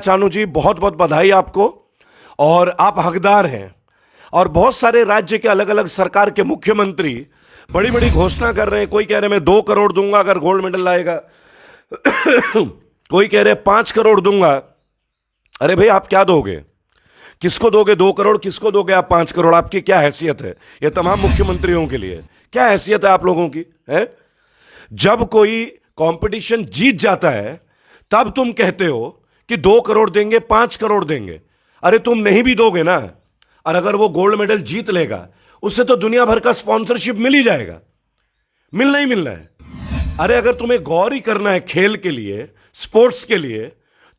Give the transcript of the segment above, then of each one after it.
चानू जी, बहुत बहुत बधाई आपको। और आप हकदार हैं। और बहुत सारे राज्य के अलग अलग सरकार के मुख्यमंत्री बड़ी बड़ी घोषणा कर रहे हैं। कोई कह रहे मैं 2 करोड़ दूंगा अगर गोल्ड मेडल लाएगा। कोई कह रहे 5 करोड़ दूंगा। अरे भाई, आप क्या दोगे? किसको दोगे 2 करोड़? किसको दोगे आप 5 करोड़? आपकी क्या हैसियत है? ये तमाम मुख्यमंत्रियों के लिए क्या हैसियत है आप लोगों की है? जब कोई कंपटीशन जीत जाता है तब तुम कहते हो कि 2 करोड़ देंगे, 5 करोड़ देंगे। अरे तुम नहीं भी दोगे ना, और अगर वो गोल्ड मेडल जीत लेगा उससे तो दुनिया भर का स्पॉन्सरशिप मिल ही जाएगा। मिलना ही मिलना है। अरे अगर तुम्हें गौर ही करना है खेल के लिए, स्पोर्ट्स के लिए,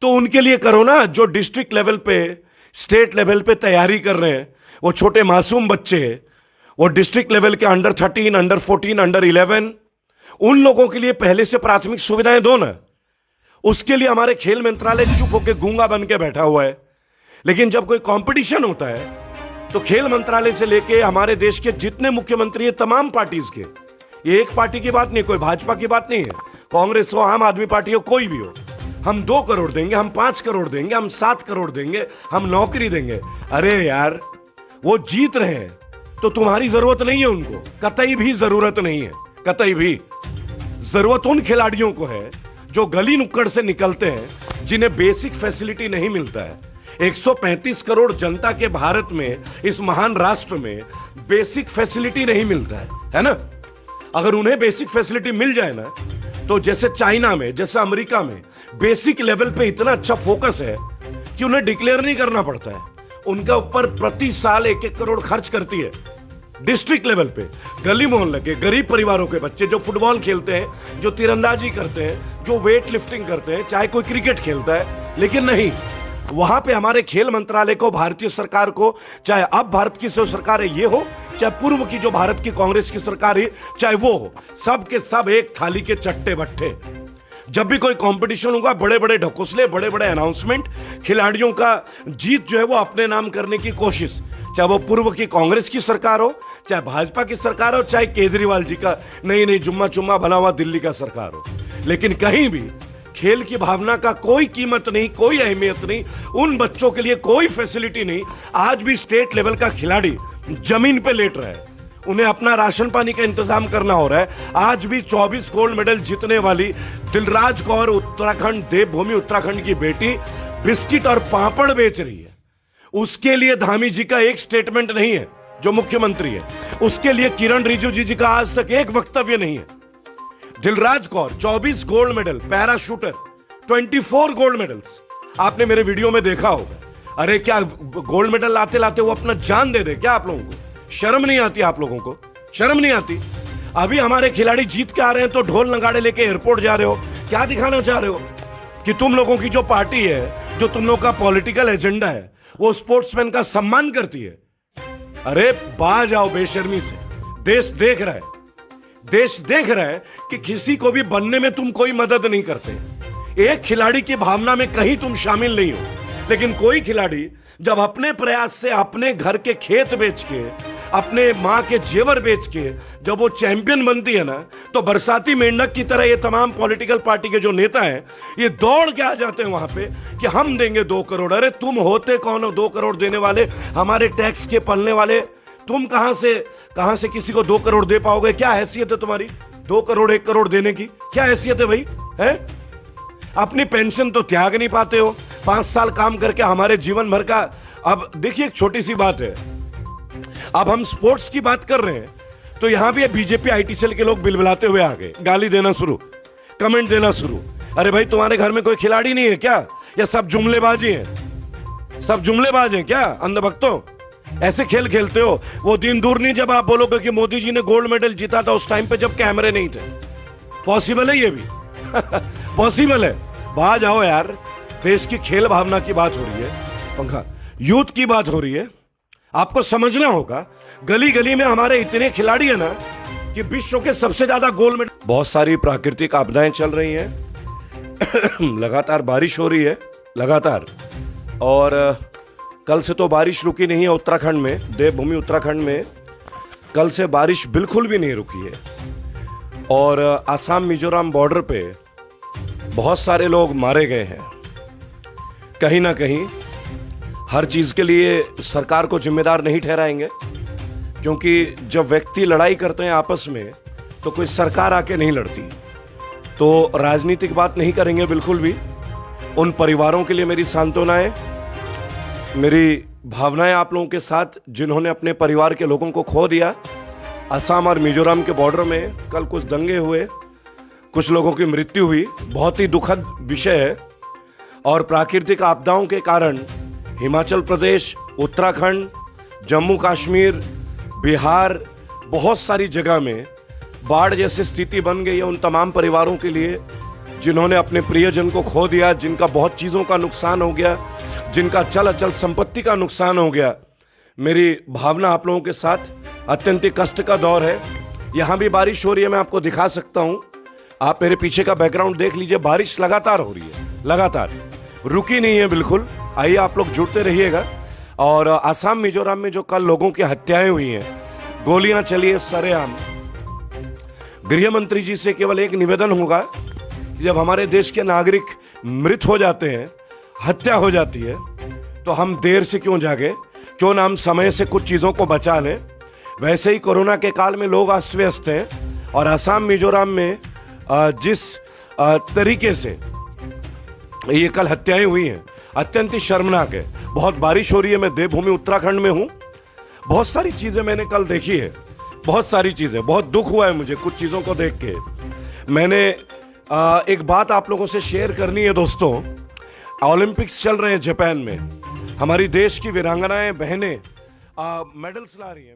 तो उनके लिए करो ना जो डिस्ट्रिक्ट लेवल पे, स्टेट लेवल पे तैयारी कर रहे हैं। वो छोटे मासूम बच्चे, वो डिस्ट्रिक्ट लेवल के अंडर 13, अंडर 14, अंडर 11, उन लोगों के लिए पहले से प्राथमिक सुविधाएं दो ना। उसके लिए हमारे खेल मंत्रालय चुप होकर गूंगा बन के बैठा हुआ है। लेकिन जब कोई कंपटीशन होता है तो खेल मंत्रालय से लेके हमारे देश के जितने मुख्यमंत्री हैं, तमाम पार्टीज के, ये एक पार्टी की बात नहीं, कोई भाजपा की बात नहीं है, कांग्रेस हो, आम आदमी पार्टी हो, कोई भी हो, हम 2 करोड़ देंगे, हम 5 करोड़ देंगे, हम 7 करोड़ देंगे, हम नौकरी देंगे। अरे यार, वो जीत रहे हैं तो तुम्हारी जरूरत नहीं है उनको, कतई भी जरूरत नहीं है, कतई भी। जरूरत उन खिलाड़ियों को है जो गली नुक्कड़ से निकलते हैं, जिन्हें बेसिक फैसिलिटी नहीं मिलता है। 135 करोड़ जनता के भारत में, इस महान राष्ट्र में बेसिक फैसिलिटी नहीं मिलता है ना? अगर उन्हें बेसिक फैसिलिटी मिल जाए ना, तो जैसे चाइना में, जैसे अमेरिका में बेसिक लेवल पे इतना अच्छा फोकस है कि उन्हें डिक्लेयर नहीं करना पड़ता है। उनका ऊपर प्रति साल 1-1 करोड़ खर्च करती है डिस्ट्रिक्ट लेवल पे। गली मोहल्ले के गरीब परिवारों के बच्चे जो फुटबॉल खेलते हैं, जो तीरंदाजी करते हैं, जो वेट लिफ्टिंग करते हैं, चाहे कोई क्रिकेट खेलता है, लेकिन नहीं, वहां पे हमारे खेल मंत्रालय को, भारतीय सरकार को, चाहे अब भारत की जो सरकार है ये हो, चाहे पूर्व की जो भारत की कांग्रेस की सरकार है चाहे वो हो, सब के सब एक थाली के चट्टे बट्टे। जब भी कोई कंपटीशन होगा, बड़े बड़े ढकोसले, बड़े बड़े अनाउंसमेंट, खिलाड़ियों का जीत जो है वो अपने नाम करने की कोशिश, चाहे वो पूर्व की कांग्रेस की सरकार हो, चाहे भाजपा की सरकार हो, चाहे केजरीवाल जी का नई जुम्मा चुम्मा बना हुआ दिल्ली का सरकार हो। लेकिन कहीं भी खेल की भावना का कोई कीमत नहीं, कोई अहमियत नहीं, उन बच्चों के लिए कोई फैसिलिटी नहीं। आज भी स्टेट लेवल का खिलाड़ी जमीन पे लेट रहा है, उन्हें अपना राशन पानी का इंतजाम करना हो रहा है। आज भी 24 गोल्ड मेडल जीतने वाली दिलराज कौर, उत्तराखंड, देवभूमि उत्तराखंड की बेटी, बिस्किट और पापड़ बेच रही है। उसके लिए धामी जी का एक स्टेटमेंट नहीं है जो मुख्यमंत्री है। उसके लिए किरण रिजिजू जी का आज तक एक वक्तव्य नहीं है। Dilraj Kaur 24 gold medal, parachuter 24 gold medals, आपने मेरे वीडियो में देखा होगा। अरे क्या गोल्ड मेडल लाते लाते वो अपना जान दे दे क्या? आप लोगों को शर्म नहीं आती? आप लोगों को शर्म नहीं आती? अभी हमारे खिलाड़ी जीत के आ रहे हैं तो ढोल नगाड़े लेके एयरपोर्ट जा रहे हो। क्या दिखाना चाह रहे हो? कि तुम लोगों की जो पार्टी है, जो तुम लोग का पॉलिटिकल एजेंडा है, वो स्पोर्ट्समैन का सम्मान करती है। अरे बाज आओ बेशर्मी से। देश देख रहा है, देश देख रहा है कि किसी को भी बनने में तुम कोई मदद नहीं करते। एक खिलाड़ी की भावना में कहीं तुम शामिल नहीं हो। लेकिन कोई खिलाड़ी जब अपने प्रयास से अपने घर के खेत बेच के, अपने मां के जेवर बेच के जब वो चैंपियन बनती है ना, तो बरसाती मेंढक की तरह ये तमाम पॉलिटिकल पार्टी के जो नेता हैं, ये दौड़ के आ जाते हैं वहां पे कि हम देंगे 2 करोड़। अरे तुम होते कौन हो 2 करोड़ देने वाले? हमारे टैक्स के पलने वाले तुम कहां से किसी को 2 करोड़ दे पाओगे? क्या हैसियत है तुम्हारी 2 करोड़ 1 करोड़ देने की? क्या हैसियत है भाई? है अपनी पेंशन तो त्याग नहीं पाते हो। 5 साल काम करके हमारे जीवन भर का। अब देखिए, एक छोटी सी बात है, अब हम स्पोर्ट्स की बात कर रहे हैं तो यहां भी बीजेपी आईटी सेल के लोग बिलबिलाते हुए आ गए, गाली देना शुरू, कमेंट देना शुरू। अरे भाई, तुम्हारे घर में कोई खिलाड़ी नहीं है क्या? या सब जुमलेबाजी हैं? सब जुमलेबाज हैं क्या अंधभक्तों? ऐसे खेल खेलते हो? वो दिन दूर नहीं जब आप बोलोगे कि मोदी जी ने गोल्ड मेडल जीता था उस टाइम पे जब कैमरे नहीं थे। पॉसिबल है ये भी? पॉसिबल है। बाज आओ यार। देश की खेल भावना की बात हो रही है, पंखा यूथ की बात हो रही है। आपको समझना होगा, गली गली में हमारे इतने खिलाड़ी है ना कि विश्व के सबसे ज्यादा गोल्ड मेडल। बहुत सारी प्राकृतिक आपदाएं चल रही हैं। लगातार बारिश हो रही है, लगातार। और कल से तो बारिश रुकी नहीं है उत्तराखंड में, देवभूमि उत्तराखंड में कल से बारिश बिल्कुल भी नहीं रुकी है। और आसाम मिजोरम बॉर्डर पे बहुत सारे लोग मारे गए हैं। कहीं ना कहीं हर चीज के लिए सरकार को जिम्मेदार नहीं ठहराएंगे, क्योंकि जब व्यक्ति लड़ाई करते हैं आपस में तो कोई सरकार आके नहीं लड़ती। तो राजनीतिक बात नहीं करेंगे बिल्कुल भी। उन परिवारों के लिए मेरी सांत्वनाएं, मेरी भावनाएं आप लोगों के साथ जिन्होंने अपने परिवार के लोगों को खो दिया। असम और मिजोरम के बॉर्डर में कल कुछ दंगे हुए, कुछ लोगों की मृत्यु हुई, बहुत ही दुखद विषय है। और प्राकृतिक आपदाओं के कारण हिमाचल प्रदेश, उत्तराखंड, जम्मू कश्मीर, बिहार, बहुत सारी जगह में बाढ़ जैसी स्थिति बन गई है। उन तमाम परिवारों के लिए जिन्होंने अपने प्रियजन को खो दिया, जिनका बहुत चीज़ों का नुकसान हो गया, जिनका चल अचल संपत्ति का नुकसान हो गया, मेरी भावना आप लोगों के साथ। अत्यंत कष्ट का दौर है। यहाँ भी बारिश हो रही है, मैं आपको दिखा सकता हूँ। आप मेरे पीछे का बैकग्राउंड देख लीजिए, बारिश लगातार हो रही है, लगातार रुकी नहीं है बिल्कुल। आइए आप लोग जुड़ते रहिएगा। और असम मिजोरम में जो कल लोगों की हत्याएं हुई हैं, गोलियां चली है सरेआम, गृह मंत्री जी से केवल एक निवेदन होगा कि जब हमारे देश के नागरिक मृत हो जाते हैं, हत्या हो जाती है, तो हम देर से क्यों जागे, क्यों ना हम समय से कुछ चीज़ों को बचा लें। वैसे ही कोरोना के काल में लोग अस्त व्यस्त हैं, और असम मिजोरम में जिस तरीके से ये कल हत्याएं हुई हैं, अत्यंत ही शर्मनाक है। बहुत बारिश हो रही है, मैं देवभूमि उत्तराखंड में हूँ। बहुत सारी चीज़ें मैंने कल देखी है, बहुत सारी चीज़ें, बहुत दुख हुआ है मुझे कुछ चीज़ों को देख के। मैंने एक बात आप लोगों से शेयर करनी है दोस्तों। ओलंपिक्स चल रहे हैं जापान में, हमारी देश की वीरांगनाएं बहनें मेडल्स ला रही हैं।